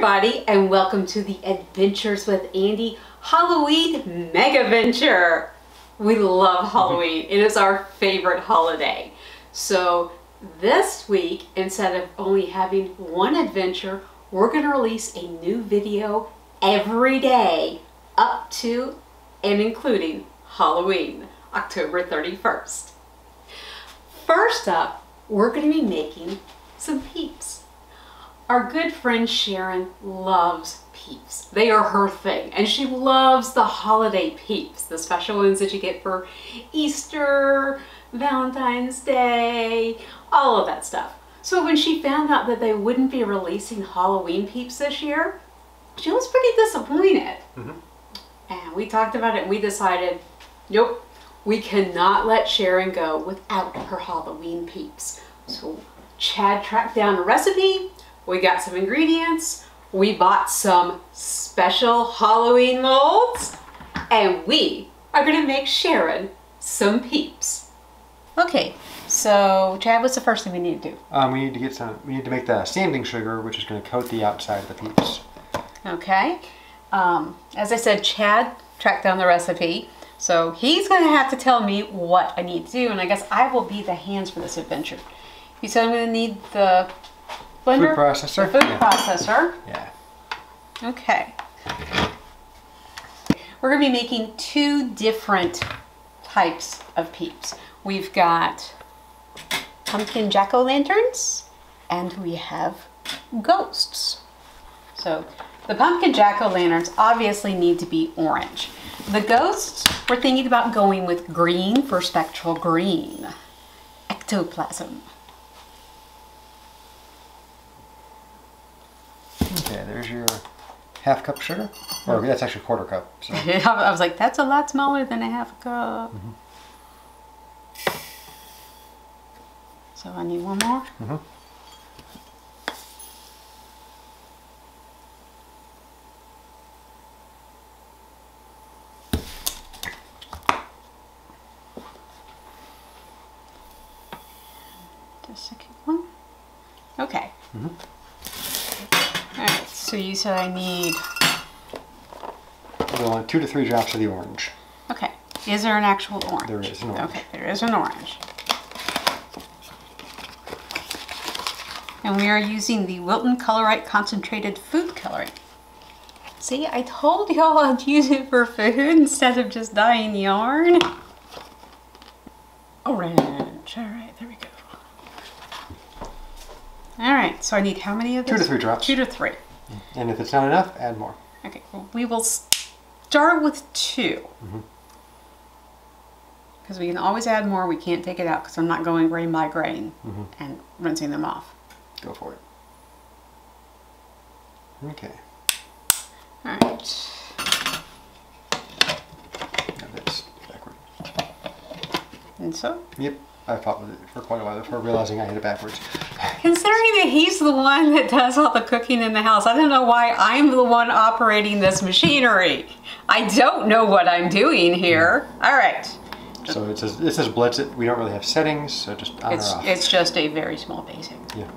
everybody, and welcome to the Adventures with Andi Halloween Megaventure. We love Halloween. It is our favorite holiday. So this week, instead of only having one adventure, we're going to release a new video every day up to and including Halloween, October 31st. First up, we're going to be making some Peeps. Our good friend Sharon loves Peeps. They are her thing, and she loves the holiday Peeps, the special ones that you get for Easter, Valentine's Day, all of that stuff. So when she found out that they wouldn't be releasing Halloween Peeps this year, she was pretty disappointed. And we talked about it and we decided, nope, we cannot let Sharon go without her Halloween Peeps. So Chad tracked down a recipe. We got some ingredients, we bought some special Halloween molds, and we are going to make Sharon some Peeps. Okay, so Chad, what's the first thing we need to do? We need to make the sanding sugar, which is going to coat the outside of the Peeps. Okay. As I said, Chad tracked down the recipe, so he's going to have to tell me what I need to do, and I guess I will be the hands for this adventure. He said I'm going to need the blender? Food processor. The food processor. Yeah. Okay. We're going to be making two different types of Peeps. We've got pumpkin jack-o'-lanterns and we have ghosts. So the pumpkin jack-o'-lanterns obviously need to be orange. The ghosts, we're thinking about going with green for spectral green. Ectoplasm. Okay, there's your half cup sugar. Or that's actually a quarter cup. So. I was like, that's a lot smaller than a half cup. So I need one more. The second one. Okay. Alright, so you said I need... We want 2 to 3 drops of the orange. Okay. Is there an actual orange? There is an orange. Okay, there is an orange. And we are using the Wilton Colorite Concentrated Food Coloring. See, I told y'all I'd use it for food instead of just dyeing yarn. Orange. Alright, there we go. Alright, so I need how many of these? 2 to 3 drops. 2 to 3. And if it's not enough, add more. Okay, well, we will start with 2. Because we can always add more. We can't take it out because I'm not going grain by grain and rinsing them off. Go for it. Okay. Alright. Now that's backward. And so? Yep. I fought with it for quite a while before realizing I had it backwards. Considering that he's the one that does all the cooking in the house, I don't know why I'm the one operating this machinery. I don't know what I'm doing here. All right. So it says blitz it. We don't really have settings, so just on or off. It's just a very small basic. Yeah.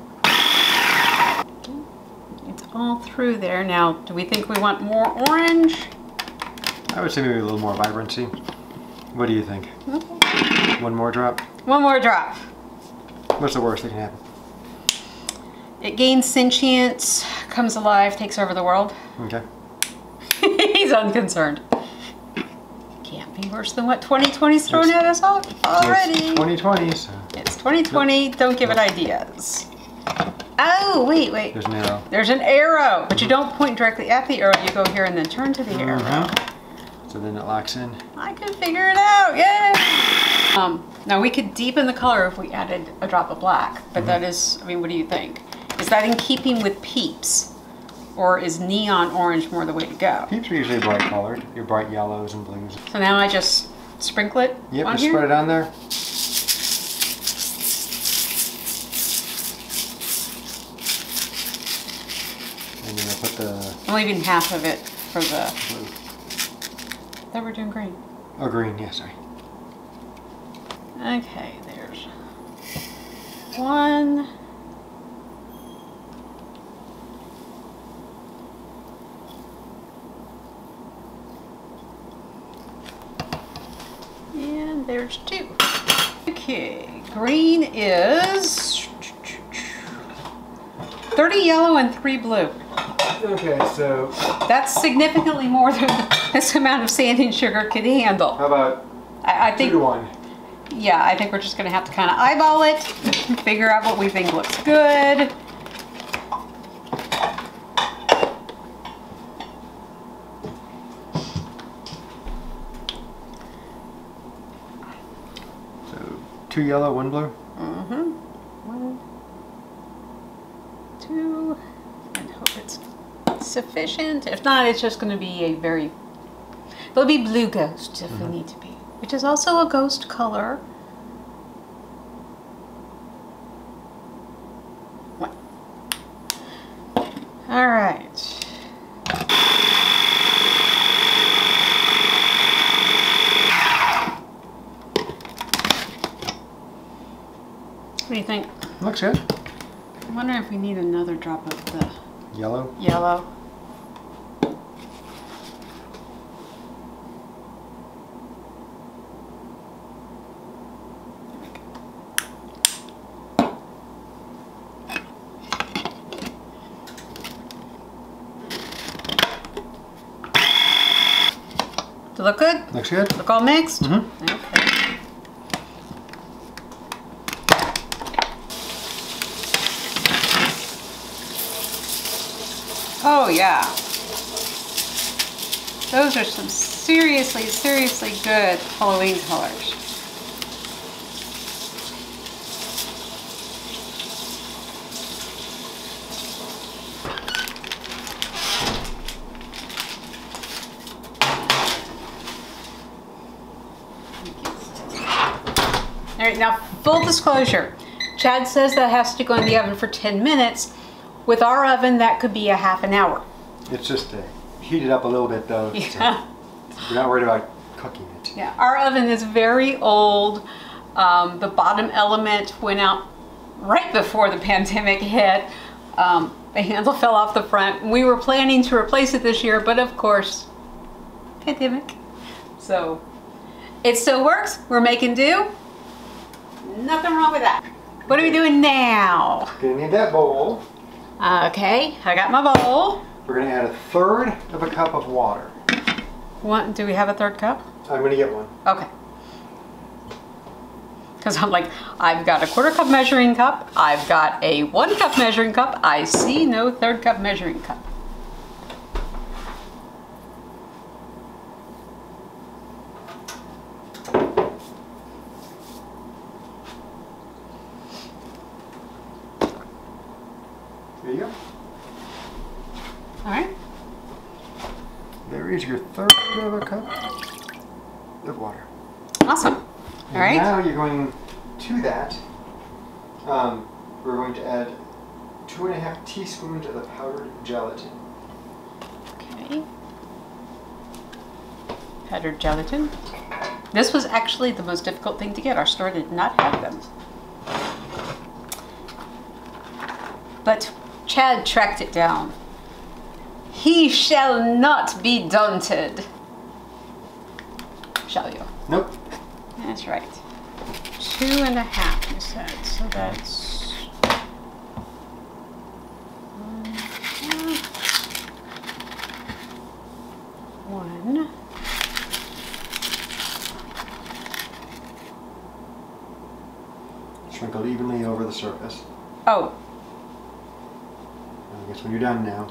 It's all through there. Now, do we think we want more orange? I would say maybe a little more vibrancy. What do you think? Okay. One more drop? One more drop. What's the worst that can happen? It gains sentience, comes alive, takes over the world. Okay. He's unconcerned. Can't be worse than what 2020's thrown at us already. It's 2020, so. It's 2020, don't give it ideas. Oh, wait. There's an arrow. There's an arrow, but you don't point directly at the arrow, you go here and then turn to the arrow. So then it locks in. I can figure it out, yay! Now we could deepen the color if we added a drop of black, but that is, I mean, what do you think? Is that in keeping with Peeps? Or is neon orange more the way to go? Peeps are usually bright colored. Your bright yellows and blues. So now I just sprinkle it on here? Just spread it on there. And then I'll put the... I'm leaving half of it for the... blue. I thought we were doing green. Oh, green, yeah, sorry. Okay, there's one. And there's 2. Okay, green is 30 yellow and 3 blue. Okay, so that's significantly more than this amount of sanding sugar could handle. How about I think 2 to 1? Yeah, I think we're just gonna have to kind of eyeball it, figure out what we think looks good. So 2 yellow, 1 blue? Mm-hmm. 1, 2, and hope it's sufficient. If not, it's just gonna be a very, it'll be blue ghost if we need to be, which is also a ghost color. All right. What do you think? Looks good. I'm wondering if we need another drop of the Yellow? yellow. Does it look good? Looks good. Look all mixed? Mm-hmm. Okay. Oh yeah. Those are some seriously, seriously good Halloween colors. All right, now full disclosure, Chad says that has to go in the oven for 10 minutes. With our oven, that could be a half an hour. It's just to heat it up a little bit though. Yeah. So we're not worried about cooking it. Yeah, our oven is very old. The bottom element went out right before the pandemic hit. The handle fell off the front. We were planning to replace it this year, but of course, pandemic. So it still works. We're making do. Nothing wrong with that. What are we doing now? Gonna need that bowl. Okay, I got my bowl. We're gonna add 1/3 of a cup of water. What, do we have a 3rd cup? I'm gonna get one. Okay. Because I'm like, I've got a 1/4 cup measuring cup. I've got a 1 cup measuring cup. I see no 3rd cup measuring cup. There you go. All right. There is your 1/3 of a cup of water. Awesome. All right. Now you're going to that. We're going to add 2½ teaspoons of the powdered gelatin. Okay. Powdered gelatin. This was actually the most difficult thing to get. Our store did not have them. But Chad tracked it down. He shall not be daunted. Shall you? Nope. That's right. 2½ you said, so that's 1. Sprinkle evenly over the surface. Oh. I guess when you're done now.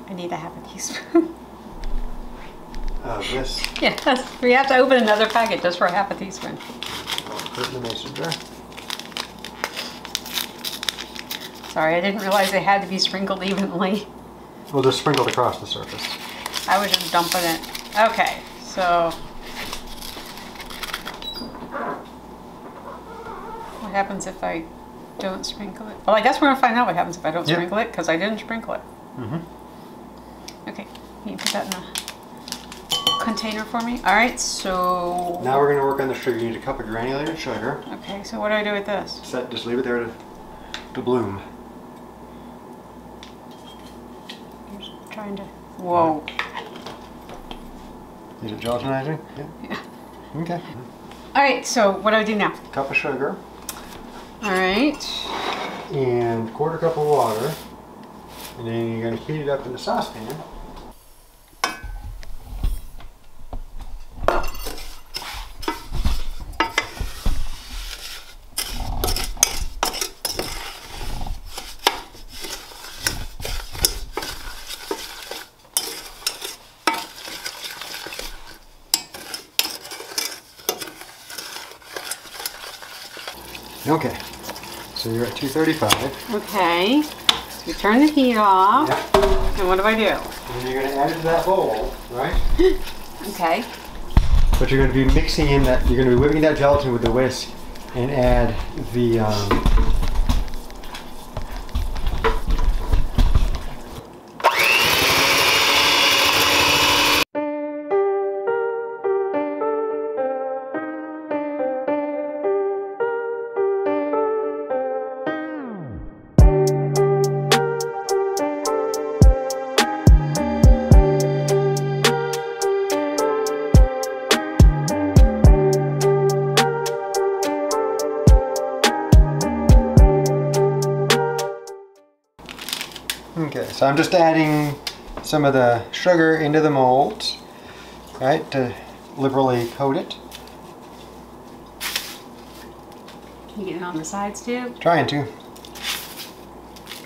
I need a ½ teaspoon. This. Yes, we have to open another packet just for a ½ teaspoon. Put it in the mason jar. Sorry, I didn't realize they had to be sprinkled evenly. We'll just sprinkle it across the surface. I was just dumping it. Okay, so what happens if I don't sprinkle it? Well, I guess we're gonna find out what happens if I don't sprinkle it, because I didn't sprinkle it. Mm-hmm. Okay, you put that in the container for me. All right, so... Now we're going to work on the sugar. You need a cup of granulated sugar. Okay, so what do I do with this? Just leave it there to bloom. Just trying to... Whoa. Is it gelatinizing? Yeah. Okay. All right, so what do I do now? Cup of sugar. All right. And quarter cup of water. And then you're going to heat it up in the saucepan. Okay, so you're at 235. Okay, so we turn the heat off. Yeah. And what do I do? And you're going to add it to that bowl, right? Okay. But you're going to be mixing in that, you're going to be whipping that gelatin with the whisk and add the Okay, so I'm just adding some of the sugar into the molds, right, to liberally coat it. You get it on the sides too? Trying to.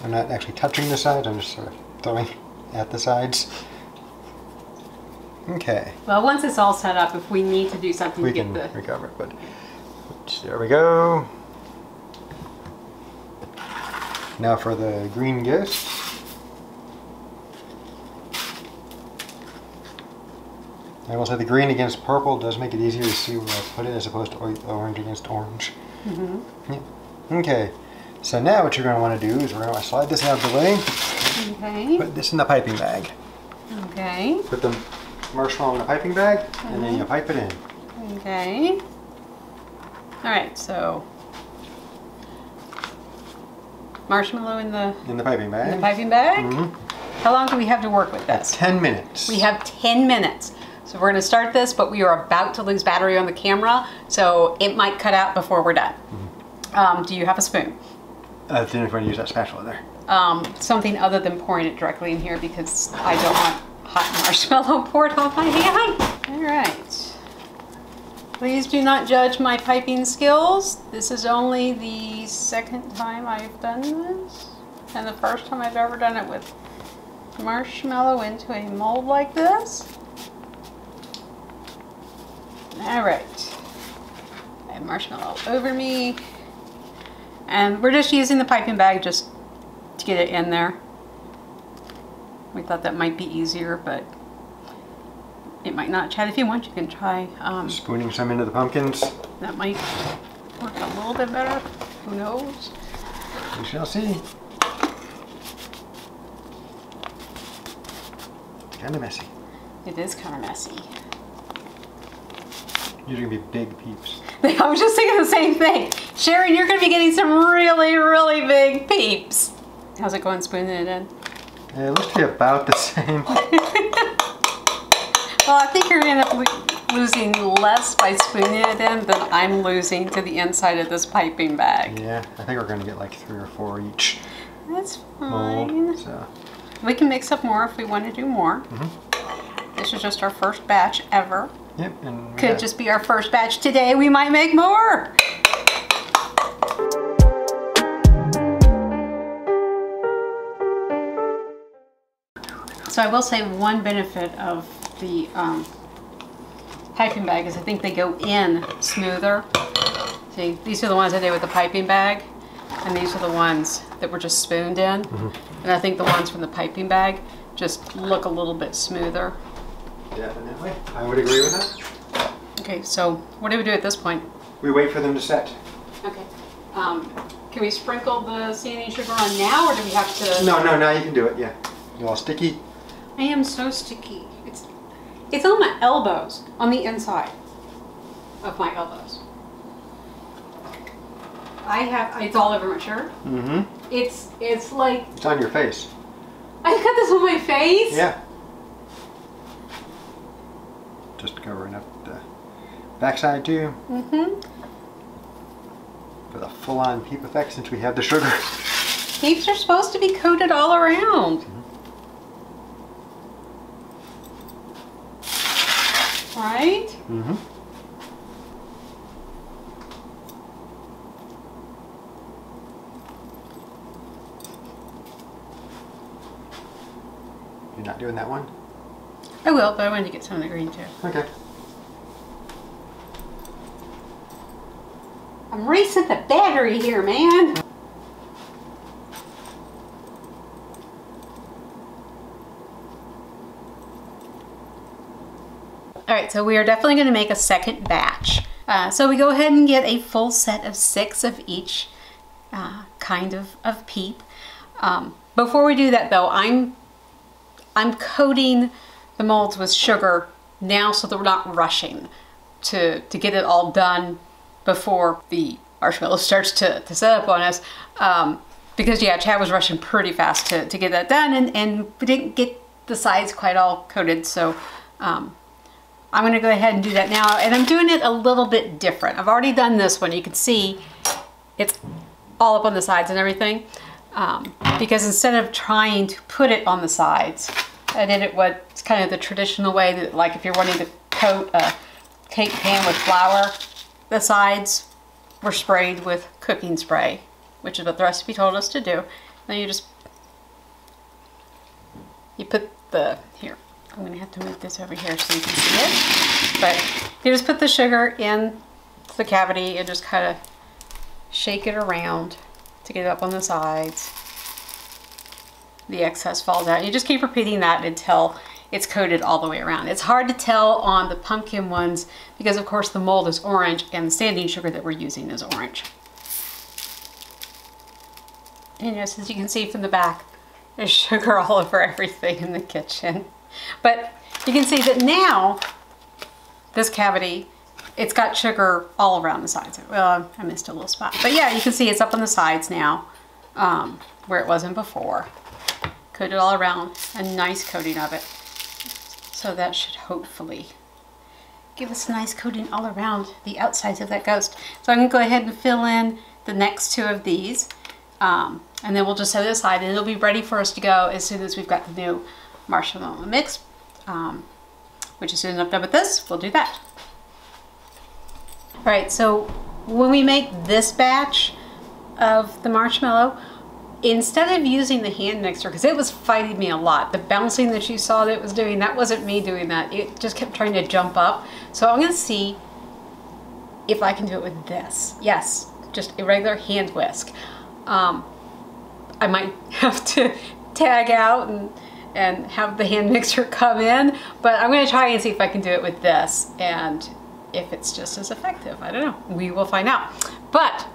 I'm not actually touching the sides, I'm just sort of throwing at the sides. Okay. Well, once it's all set up, if we need to do something We to can get the... recover it, but there we go. Now for the green ghost. I will say the green against purple does make it easier to see where I put it as opposed to orange against orange. Mm-hmm. Yeah. Okay, so now what you're going to want to do is we're going to slide this out of the way. Okay. Put this in the piping bag. Okay. Put the marshmallow in a piping bag, and then you pipe it in. Okay. All right, so marshmallow in the piping bag. In the piping bag? Mm-hmm. How long do we have to work with this? 10 minutes. We have 10 minutes. So we're going to start this, but we are about to lose battery on the camera, so it might cut out before we're done. Mm-hmm. Do you have a spoon? I didn't want to use that spatula there. Something other than pouring it directly in here because I don't want hot marshmallow poured on my hand. All right. Please do not judge my piping skills. This is only the second time I've done this, and the first time I've ever done it with marshmallow into a mold like this. All right. I have marshmallow over me, and we're just using the piping bag just to get it in there. We thought that might be easier, but it might not. Chad, if you want, you can try. Spooning some into the pumpkins. That might work a little bit better. Who knows? We shall see. It's kind of messy. It is kind of messy. These are going to be big peeps. I was just thinking the same thing. Sharon, you're going to be getting some really, really big peeps. How's it going spooning it in? It looks to be about the same. Well, I think you're going to end up losing less by spooning it in than I'm losing to the inside of this piping bag. Yeah, I think we're going to get like 3 or 4 each. That's fine. Mold, so. We can mix up more if we want to do more. Mm-hmm. This is just our first batch ever. Yep. And could just be our first batch today. We might make more. So I will say one benefit of the piping bag is I think they go in smoother. See, these are the ones I did with the piping bag, and these are the ones that were just spooned in. Mm-hmm. And I think the ones from the piping bag just look a little bit smoother. Definitely. I would agree with that. Okay, so what do we do at this point? We wait for them to set. Okay. Can we sprinkle the sanding sugar on now, or do we have to? No, now you can do it, yeah. You all sticky? I am so sticky. It's on my elbows, on the inside of my elbows. It's all over my shirt. Mm-hmm. It's like... It's on your face. I got this on my face? Yeah. Just covering up the backside too. Mm-hmm. For the full-on peep effect since we have the sugar. Peeps are supposed to be coated all around. Mm-hmm. Right? Mm-hmm. You're not doing that one? I will, but I wanted to get some of the green too. Okay. I'm racing the battery here, man. Alright, so we are definitely going to make a second batch. So we go ahead and get a full set of 6 of each kind of peep. Before we do that though, I'm coating the molds with sugar now so that we're not rushing to get it all done before the marshmallow starts to set up on us. Because yeah, Chad was rushing pretty fast to get that done, and we didn't get the sides quite all coated, so I'm gonna go ahead and do that now, and I'm doing it a little bit different. I've already done this one. You can see it's all up on the sides and everything, because instead of trying to put it on the sides, I did it what's kind of the traditional way, that like if you're wanting to coat a cake pan with flour, the sides were sprayed with cooking spray, which is what the recipe told us to do. Then you put the, here, I'm gonna have to move this over here so you can see it. But you just put the sugar in the cavity and just kind of shake it around to get it up on the sides. The excess falls out. You just keep repeating that until it's coated all the way around. It's hard to tell on the pumpkin ones because of course the mold is orange and the standing sugar that we're using is orange. And just as you can see from the back, there's sugar all over everything in the kitchen. But you can see that now, this cavity, it's got sugar all around the sides. Well, I missed a little spot. But yeah, you can see it's up on the sides now, where it wasn't before. Coated all around, a nice coating of it. So that should hopefully give us a nice coating all around the outsides of that ghost. So I'm gonna go ahead and fill in the next 2 of these. And then we'll just set it aside and it'll be ready for us to go as soon as we've got the new marshmallow mix. Which as soon as I'm done with this, we'll do that. All right, so when we make this batch of the marshmallow, instead of using the hand mixer, because it was fighting me a lot, the bouncing that you saw that it was doing, that wasn't me doing that. It just kept trying to jump up. So I'm gonna see if I can do it with this. Yes, just a regular hand whisk. I might have to tag out and have the hand mixer come in, but I'm gonna try and see if I can do it with this, and if it's just as effective. I don't know, we will find out. But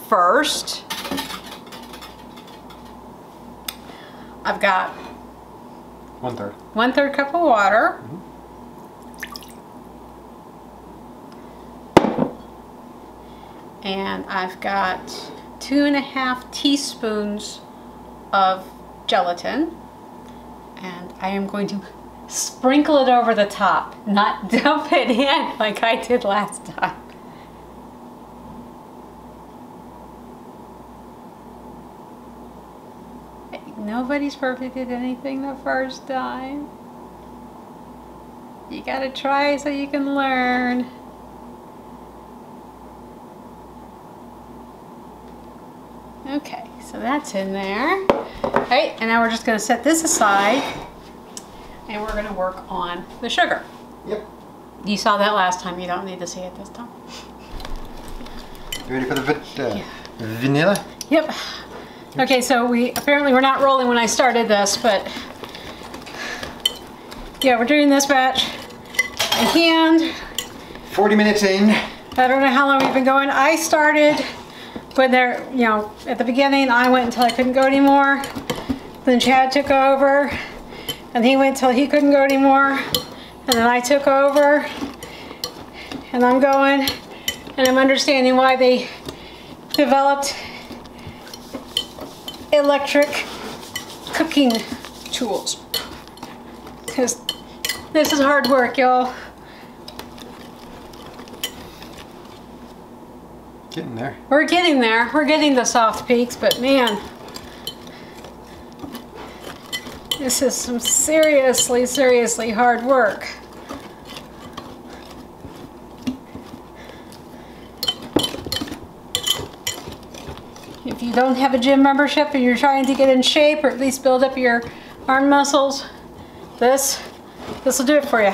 first, I've got 1/3. 1/3 cup of water. And I've got 2.5 teaspoons of gelatin. And I am going to sprinkle it over the top, not dump it in like I did last time. Nobody's perfect at anything the first time. You gotta try so you can learn. Okay, so that's in there. All right, and now we're just gonna set this aside and we're gonna work on the sugar. Yep. You saw that last time, you don't need to see it this time. You ready for the vanilla? Yep. Okay, so apparently we're not rolling when I started this, but yeah, we're doing this batch by hand. 40 minutes in. I don't know how long we've been going. I started when there, you know, at the beginning I went until I couldn't go anymore. Then Chad took over and he went until he couldn't go anymore. And then I took over, and I'm going, and I'm understanding why they developed electric cooking tools. Because this is hard work, y'all. Getting there. We're getting there. We're getting the soft peaks, but man, this is some seriously, seriously hard work. If you don't have a gym membership and you're trying to get in shape or at least build up your arm muscles, this will do it for you.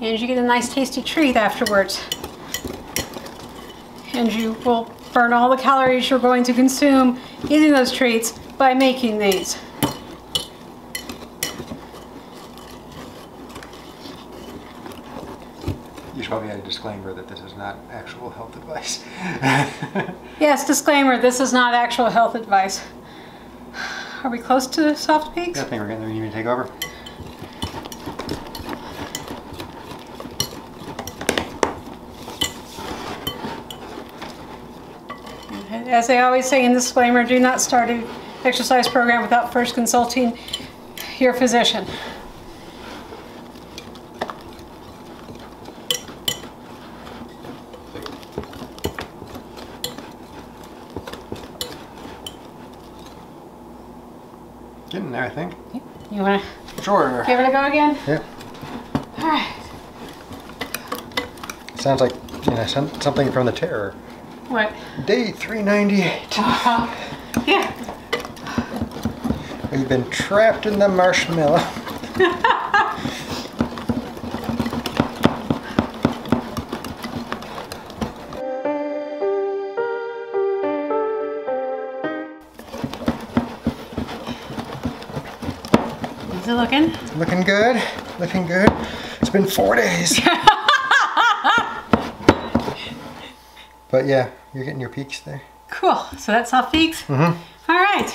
And you get a nice tasty treat afterwards. And you will burn all the calories you're going to consume eating those treats by making these. You should probably add a disclaimer that this is not actual health advice. Yes, disclaimer, this is not actual health advice. Are we close to soft peaks? Yeah, I think we're getting there. You need me to take over? As I always say in disclaimer, do not start an exercise program without first consulting your physician. Getting there, I think. You want to Sure. give it a go again? Yeah. All right. Sounds like, you know, something from The Terror. What? Day 398. Yeah. We've been trapped in the marshmallow. Is it looking? Looking good. Looking good. It's been 4 days. But yeah, you're getting your peaks there. Cool. So that's soft peaks? Mm-hmm. All right.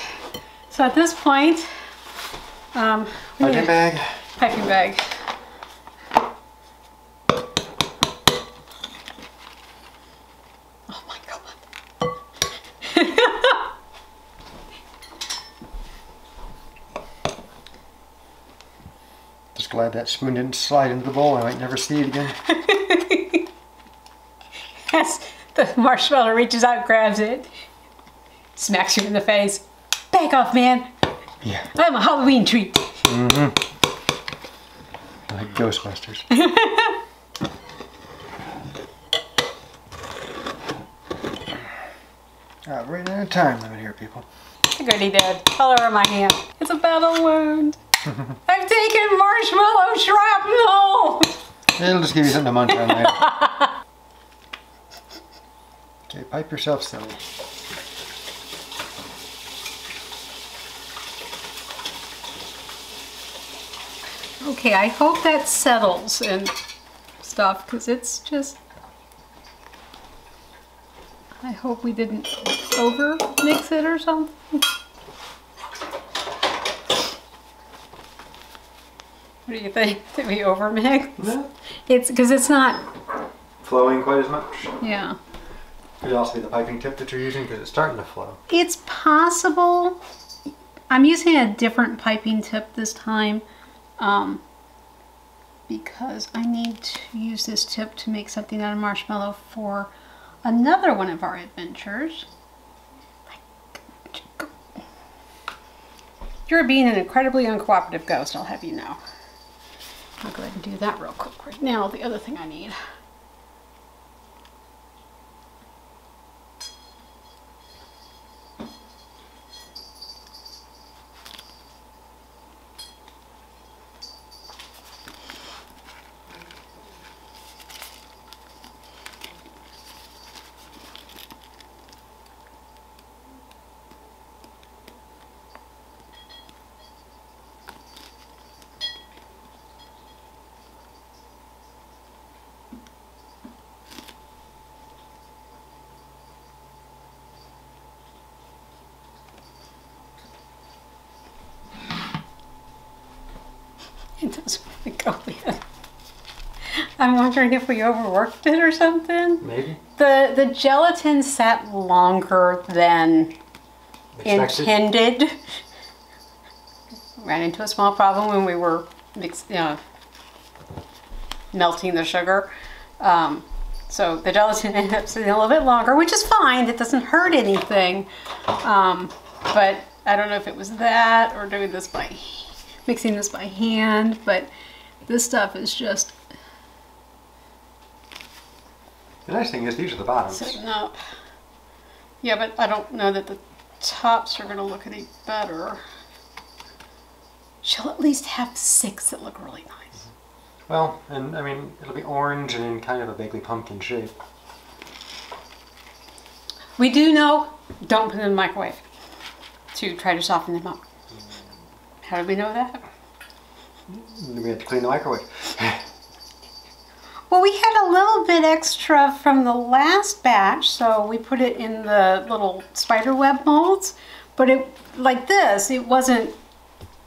So at this point, Piping bag. piping bag. Oh my God. Just glad that spoon didn't slide into the bowl. I might never see it again. Yes, the marshmallow reaches out, grabs it, smacks you in the face. Back off, man. Yeah. I'm a Halloween treat. Mm-hmm. Like Ghostbusters. Right out of time limit here, people. The goody dad. All over my hand. It's a battle wound. I've taken marshmallow shrapnel. It'll just give you something to munch on later. Okay, pipe yourself silly. Okay, I hope that settles and stuff, because it's just... I hope we didn't over mix it or something. What do you think? Did we over mix? No. It's because it's not... Flowing quite as much. Yeah. Could also be the piping tip that you're using because it's starting to flow. It's possible. I'm using a different piping tip this time because I need to use this tip to make something out of marshmallow for another one of our adventures. You're being an incredibly uncooperative ghost, I'll have you know. I'll go ahead and do that real quick right now. The other thing I need. It doesn't really go in. I'm wondering if we overworked it or something. Maybe. The gelatin sat longer than intended. Ran into a small problem when we were melting the sugar. So the gelatin ended up sitting a little bit longer, which is fine. It doesn't hurt anything. But I don't know if it was that or doing this mixing this by hand. But this stuff is just... The nice thing is these are the bottoms. Sitting up. Yeah, but I don't know that the tops are going to look any better. She'll at least have 6 that look really nice. Well, and I mean, it'll be orange and in kind of a vaguely pumpkin shape. We do know, don't put them in the microwave to try to soften them up. How did we know that? We had to clean the microwave. Well, we had a little bit extra from the last batch, so we put it in the little spider web molds. But it, like this, it wasn't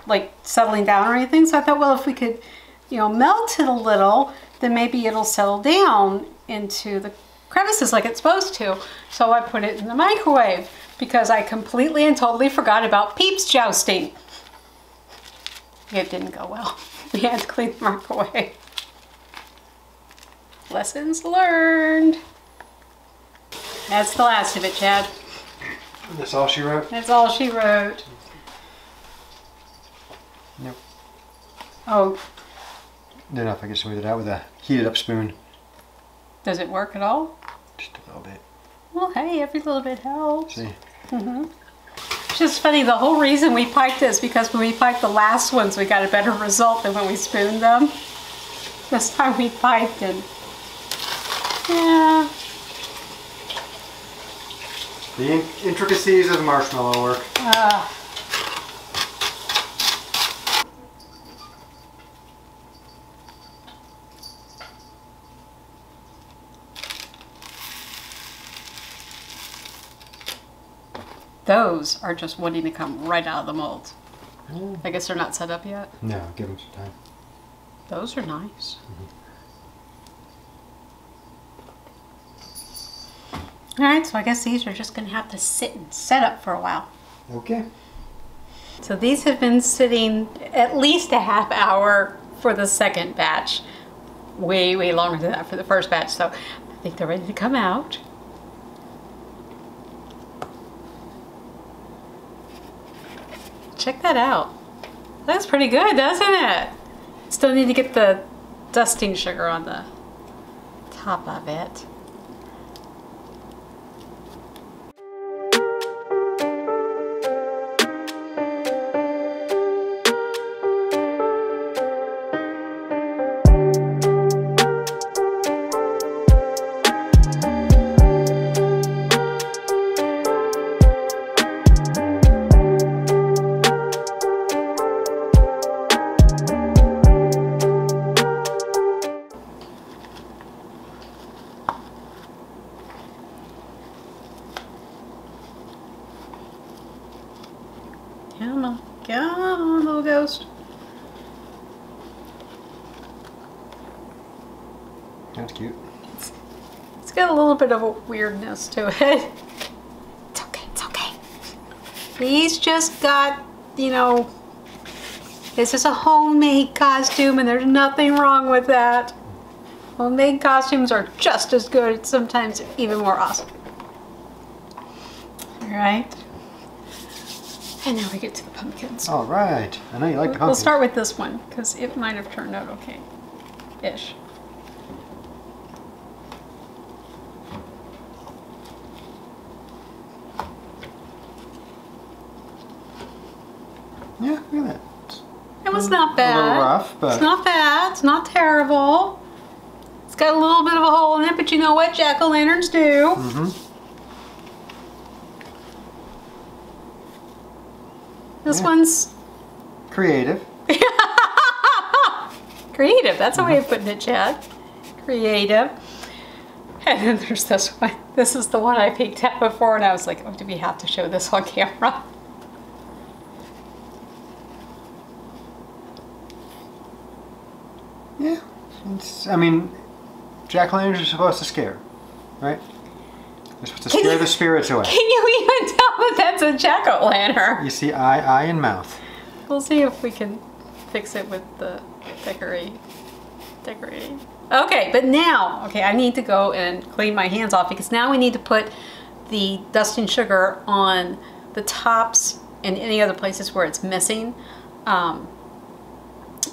like settling down or anything. So I thought, well, if we could, melt it a little, then maybe it'll settle down into the crevices like it's supposed to. So I put it in the microwave because I completely and totally forgot about Peeps jousting. It didn't go well. We had to clean the microwave. Lessons learned. That's the last of it, Chad. That's all she wrote? That's all she wrote. Nope. Oh. Then if I can smooth it out with a heated up spoon. Does it work at all? Just a little bit. Well, hey, every little bit helps. See? It's just funny, the whole reason we piped is because when we piped the last ones, we got a better result than when we spooned them. This time we piped and yeah. The intricacies of marshmallow work. Those are just wanting to come right out of the mold. I guess they're not set up yet. No, give them some time. Those are nice. All right, so I guess these are just going to have to sit and set up for a while. Okay. So these have been sitting at least a half hour for the second batch. Way, way longer than that for the first batch. So I think they're ready to come out. Check that out. That's pretty good, doesn't it? Still need to get the dusting sugar on the top of it. Come on, little ghost. That's cute. It's got a little bit of a weirdness to it. It's okay, it's okay. He's just got, this is a homemade costume and there's nothing wrong with that. Homemade costumes are just as good, sometimes even more awesome. All right. And now we get to the pumpkins. All right. I know you like the pumpkins. We'll start with this one because it might have turned out okay-ish. Yeah, look at that. It was not bad. A little rough, but... It's not bad. It's not terrible. It's got a little bit of a hole in it, but you know what jack-o'-lanterns do. Mm-hmm. This one's... creative. Creative. That's a way of putting it, Chad. Creative. And then there's this one. This is the one I peeked at before, and I was like, oh, do we have to show this on camera? Yeah. I mean, jack-o'-lanterns are supposed to scare, right? They're supposed to scare the spirits away. Can you even tell that that's a jack-o'-lantern? You see eye, and mouth. We'll see if we can fix it with the decorating. Okay, but now, I need to go and clean my hands off because now we need to put the dusting sugar on the tops and any other places where it's missing.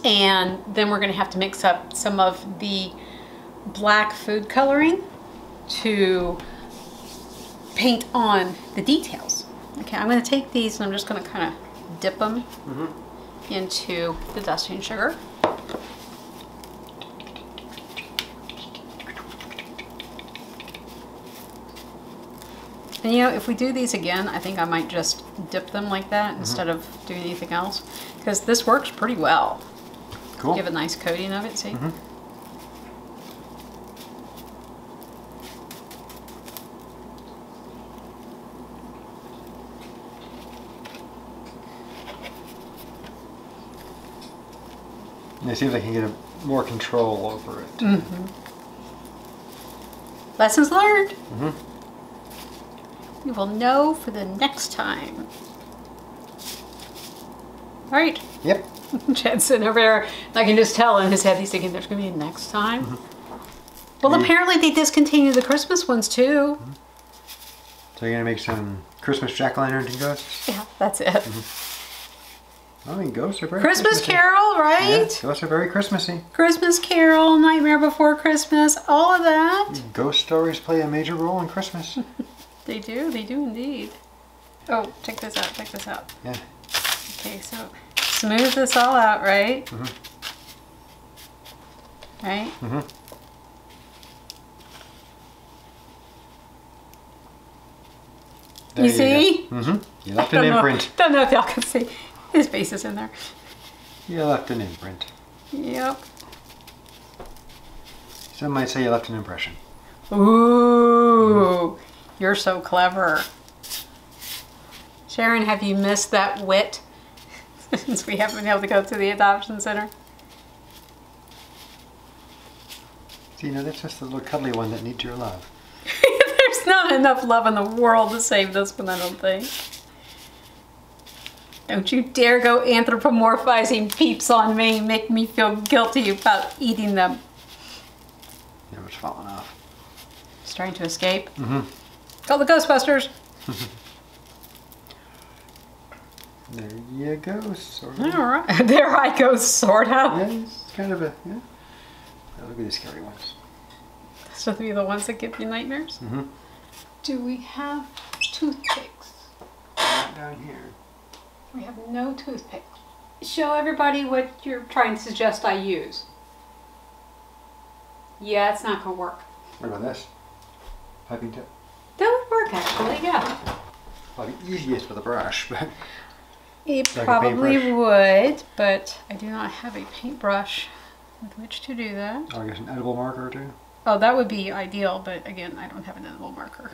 And then we're gonna have to mix up some of the black food coloring to paint on the details. Okay, I'm gonna take these and I'm just gonna kind of dip them into the dusting sugar. And you know, if we do these again, I think I might just dip them like that instead of doing anything else, because this works pretty well. Cool. Give a nice coating of it, see? It seems like you can get more control over it. Lessons learned. You will know for the next time. Right. Yep. Chad's sitting over there. I can just tell in his head he's thinking there's going to be a next time. Well, apparently they discontinued the Christmas ones too. So you're going to make some Christmas jack-o'-lantern ghosts? Yeah, that's it. I mean, ghosts are very Christmas Christmassy. Carol, right? Yeah, ghosts are very Christmassy. Christmas Carol, Nightmare Before Christmas, all of that. Ghost stories play a major role in Christmas. They do indeed. Oh, check this out. Yeah. Okay, so smooth this all out, right? Right? There You see? You left an imprint. Don't know if y'all can see. His face is in there. You left an imprint. Yep. Some might say you left an impression. Ooh, you're so clever. Sharon, have you missed that wit since we haven't been able to go to the adoption center? See, you know, that's just the little cuddly one that needs your love. There's not enough love in the world to save this one, I don't think. Don't you dare go anthropomorphizing peeps on me, make me feel guilty about eating them. It was falling off. Just trying to escape. Call the Ghostbusters. There you go, sort of. All right, there I go, sort of. Yeah, it's kind of a, yeah. Oh, look at these scary ones. So these are the ones that give you nightmares? Do we have toothpicks? Right down here. We have no toothpicks. Show everybody what you're trying to suggest I use. Yeah, it's not gonna work. What about this? Piping tip. That would work actually, yeah. Probably easiest with a brush, but... It Like a probably paintbrush. would, but I do not have a paintbrush with which to do that. Oh, I guess an edible marker or two. Oh, that would be ideal, but again, I don't have an edible marker.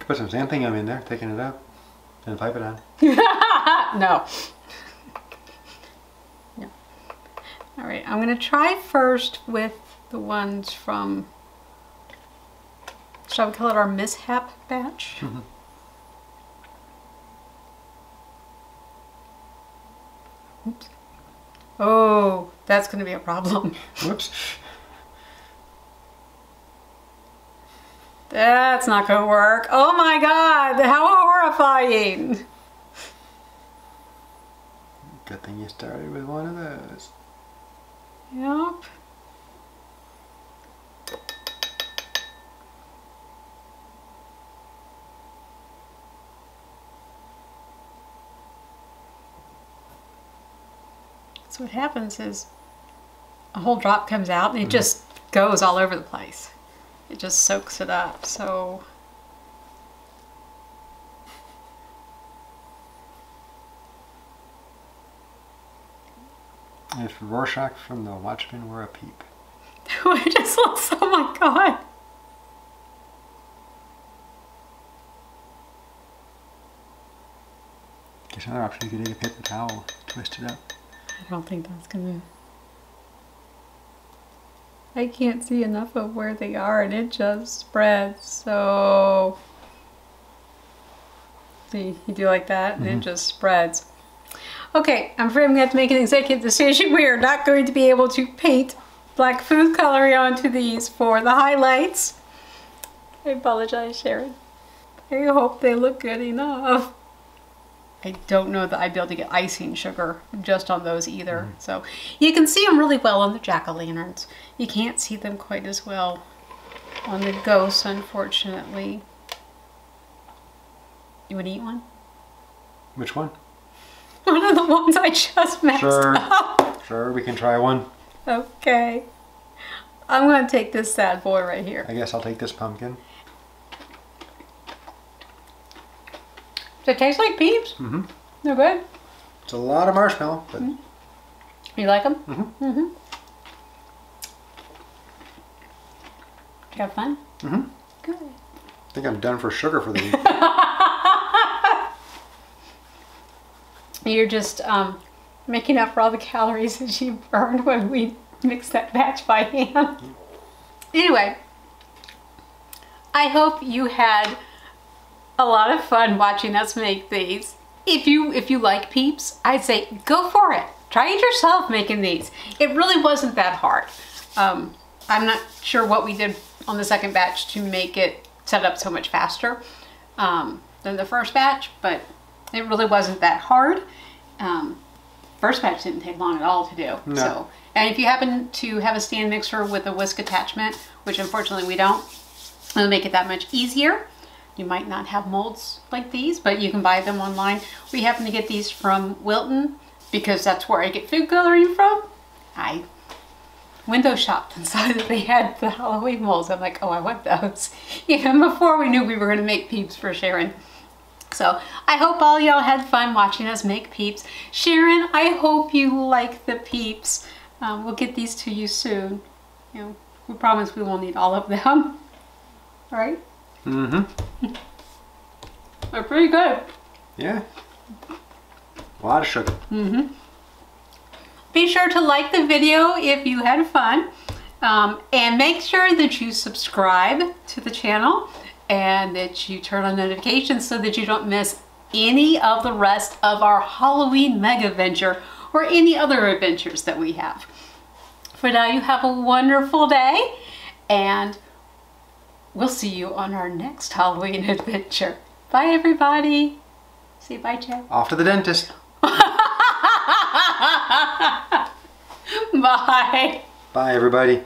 Could put some xanthan gum in there, taking it up, and pipe it on. No. No. All right, I'm gonna try first with the ones from, shall we call it our mishap batch? Oops. Oh, that's gonna be a problem. Whoops. That's not gonna work. Oh my God, how horrifying. Good thing you started with one of those. Yep. So what happens is a whole drop comes out and it just goes all over the place. It just soaks it up. So If Rorschach from The Watchmen were a peep. it just looks, oh my God. Guess another option, you could take a paper towel, twist it up. I don't think that's gonna... I can't see enough of where they are and it just spreads, so... See, you do like that and it just spreads. Okay, I'm afraid I'm going to have to make an executive decision. We are not going to be able to paint black food coloring onto these for the highlights. I apologize, Sharon. I hope they look good enough. I don't know that I'd be able to get icing sugar just on those either. So you can see them really well on the jack-o'-lanterns. You can't see them quite as well on the ghosts, unfortunately. You want to eat one? Which one? One of the ones I just messed up. Sure, we can try one. Okay. I'm going to take this sad boy right here. I guess I'll take this pumpkin. Does it taste like Peeps? Mm-hmm. They're good? It's a lot of marshmallow, but... You like them? Mm-hmm. Mm-hmm. You have fun? Mm-hmm. Good. I think I'm done for sugar for the week. You're just making up for all the calories that you burned when we mixed that batch by hand. Anyway, I hope you had a lot of fun watching us make these. If you like Peeps, I'd say go for it. Try it yourself making these. It really wasn't that hard. I'm not sure what we did on the second batch to make it set up so much faster than the first batch, but it really wasn't that hard. First batch didn't take long at all to do. No. So, and if you happen to have a stand mixer with a whisk attachment, which unfortunately we don't, it'll make it that much easier. You might not have molds like these, but you can buy them online. We happen to get these from Wilton because that's where I get food coloring from. I window shopped and saw that they had the Halloween molds. I'm like, oh, I want those. Even before we knew we were going to make Peeps for Sharon. So I hope all y'all had fun watching us make Peeps. Sharon, I hope you like the Peeps. We'll get these to you soon. You know, we promise we won't need all of them. All right? Mm-hmm. They're pretty good. Yeah. A lot of sugar. Mm-hmm. Be sure to like the video if you had fun. And make sure that you subscribe to the channel and that you turn on notifications so that you don't miss any of the rest of our Halloween Megaventure or any other adventures that we have. For now, you have a wonderful day, and we'll see you on our next Halloween adventure. Bye, everybody. Say bye, Chad. Off to the dentist. Bye. Bye, everybody.